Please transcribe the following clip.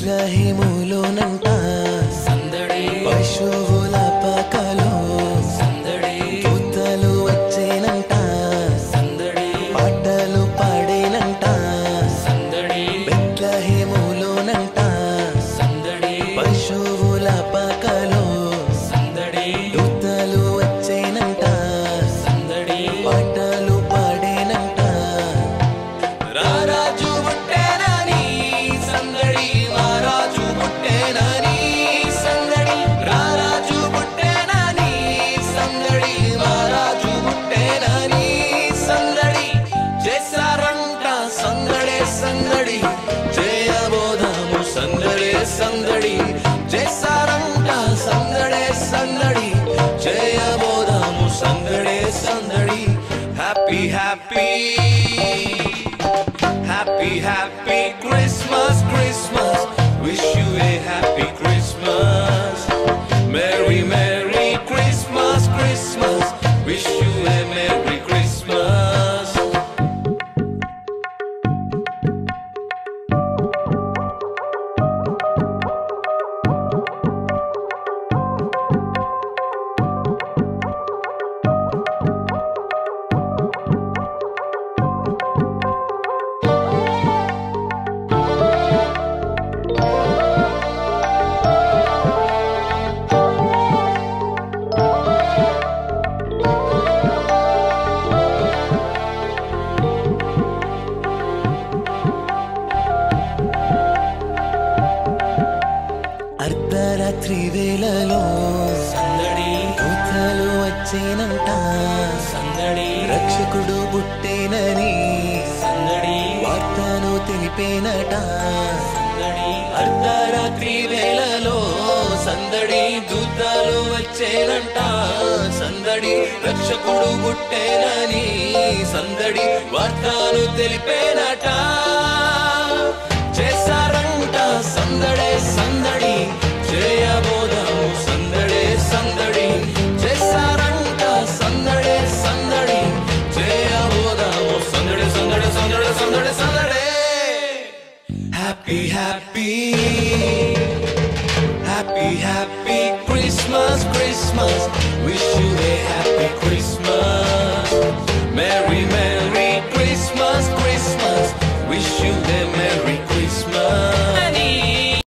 బెత్లెహేములోనంట సందడి పశువుల పాకలో సందడి దూతలు వచ్చేనంట సందడి పాటలు పాడేనంట సందడి బెత్లెహేములోనంట సందడి పశువుల పాకలో సందడి దూతలు వచ్చేనంట సందడి పాటలు పాడేనంట రారాజు పుట్టేనని సందడి మహారాజు పుట్టేనని సందడి రారాజు పుట్టేనని సందడి మహారాజు పుట్టేనని సందడి చేశారంట సందడే సందడి చేయబోదాము సందడే సందడి చేశారంట సందడే సందడి చేయబోదాము సందడే సందడి happy happy Happy, happy Christmas, Christmas. Wish you a happy Christmas. Merry, Merry Christmas, Christmas. Wish you a Merry Christmas. అర్ధరాత్రి వేళలో సందడి దూతలు వచ్చేనంట సందడి రక్షకుడు పుట్టేనని సందడి వార్తను తెలిపేనట సందడి అర్ధరాత్రి వేళలో సందడి దూతలు వచ్చేనంట సందడి రక్షకుడు పుట్టేనని సందడి వార్తను తెలిపేనట చేశారంట సందడే సందడి చేయబోదాము సందడే సందడి చేశారంట సందడే సందడి చేయబోదాము సందడి సందడి సందడి సందడి సందడే happy happy happy happy Christmas Christmas wish you a happy Christmas merry merry